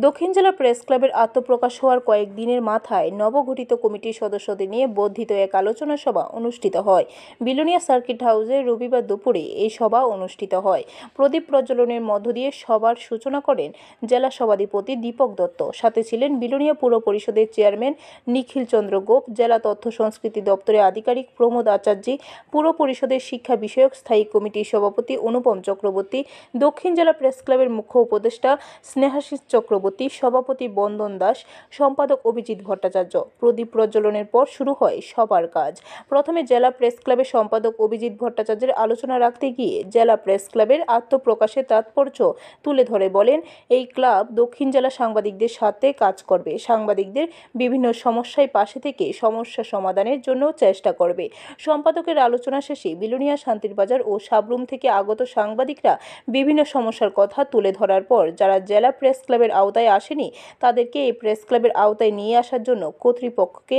দক্ষিণ জেলা প্রেস ক্লাবের আত্মপ্রকাশ হওয়ার কয়েকদিনের মাথায় নবগঠিত কমিটির সদস্যদের নিয়ে বর্ধিত এক আলোচনা সভা অনুষ্ঠিত হয়। বিলোনিয়া সার্কিট হাউসে রবিবার দুপুরে এই সভা অনুষ্ঠিত হয়। প্রদীপ প্রজ্বলনের মধ্য দিয়ে সভার সূচনা করেন জেলা সভাধিপতি দীপক দত্ত। সাথে ছিলেন বিলোনিয়া পুর পরিষদের চেয়ারম্যান নিখিল চন্দ্র গোপ, জেলা তথ্য সংস্কৃতি দপ্তরের আধিকারিক প্রমোদ আচার্যী, পুর পরিষদের শিক্ষা বিষয়ক স্থায়ী কমিটির সভাপতি অনুপম চক্রবর্তী, দক্ষিণ জেলা প্রেস ক্লাবের মুখ্য উপদেষ্টা স্নেহাশিস চক্রবর্তী, সভাপতি বন্দন দাস, সম্পাদক অভিজিৎ ভট্টাচার্য। প্রদীপ প্রজ্বলনের পর শুরু হয় সবার কাজ। প্রথমে জেলা প্রেস ক্লাবের সম্পাদক অভিজিৎ ভট্টাচার্যের আলোচনা রাখতে গিয়ে জেলা প্রেস ক্লাবের আত্মপ্রকাশের তাৎপর্য তুলে ধরে বলেন, এই ক্লাব দক্ষিণ জেলা সাংবাদিকদের সাথে কাজ করবে, সাংবাদিকদের বিভিন্ন সমস্যায় পাশে থেকে সমস্যা সমাধানের জন্য চেষ্টা করবে। সম্পাদকের আলোচনা শেষে বিলোনিয়া, শান্তির বাজার ও সাবরুম থেকে আগত সাংবাদিকরা বিভিন্ন সমস্যার কথা তুলে ধরার পর যারা জেলা প্রেস ক্লাবের আওতায় আসেনি তাদেরকে এই প্রেস ক্লাবের আওতায় নিয়ে আসার জন্য কর্তৃপক্ষকে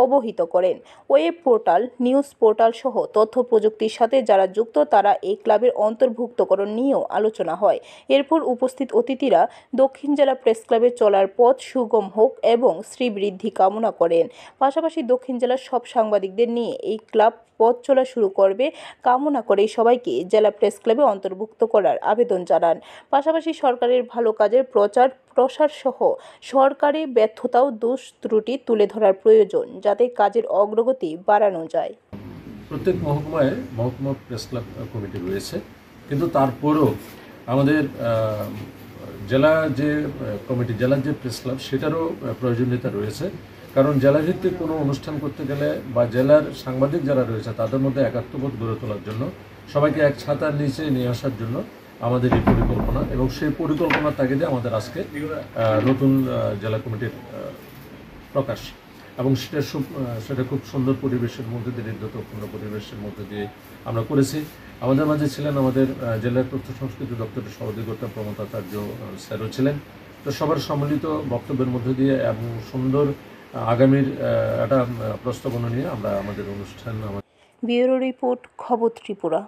অবহিত করেন। ওয়েব পোর্টাল, নিউজ পোর্টাল সহ তথ্য প্রযুক্তির সাথে যারা যুক্ত তারা এই ক্লাবের অন্তর্ভুক্তকরণ নিয়েও আলোচনা হয়। এরপর উপস্থিত অতিথিরা দক্ষিণ জেলা প্রেস ক্লাবের চলার পথ সুগম হোক এবং শ্রীবৃদ্ধি কামনা করেন। পাশাপাশি দক্ষিণ জেলার সব সাংবাদিকদের নিয়ে এই ক্লাব পথ চলা শুরু করবে কামনা করে সবাইকে জেলা প্রেস ক্লাবে অন্তর্ভুক্ত করার আবেদন জানান। পাশাপাশি সরকারের ভালো কাজের প্রচার প্রসার সহ সরকারি ব্যর্থতাও দোষ ত্রুটি তুলে ধরার প্রয়োজন, যাতে কাজের অগ্রগতি বাড়ানো যায়। প্রত্যেক মহকুমায় মহকুমা প্রেস ক্লাব কমিটি রয়েছে, কিন্তু তারপরেও আমাদের জেলার যে প্রেস ক্লাব সেটারও প্রয়োজনীয়তা রয়েছে। কারণ জেলাভিত্তিক কোনো অনুষ্ঠান করতে গেলে বা জেলার সাংবাদিক যারা রয়েছে তাদের মধ্যে একাত্মবোধ গড়ে তোলার জন্য, সবাইকে এক ছাতার নিচে নিয়ে আসার জন্য আমাদের এই পরিকল্পনা, এবং সেই পরিকল্পনার তাগিদে আমাদের আজকে নতুন জেলা কমিটির প্রকাশ, এবং সেটা খুব সুন্দর পরিবেশের মধ্যে দিয়ে, হৃদ্যতাপূর্ণ পরিবেশের মধ্যে দিয়ে আমরা করেছি। আমাদের মাঝে ছিলেন আমাদের জেলার তথ্য সংস্কৃতি দপ্তরের সভাধিকর্তা প্রমোদ আচার্য স্যারও ছিলেন। তো সবার সম্মিলিত বক্তব্যের মধ্যে দিয়ে এবং সুন্দর আগামীর একটা প্রস্তাবনা নিয়ে আমরা আমাদের অনুষ্ঠান। ব্যুরো রিপোর্ট, খবর ত্রিপুরা।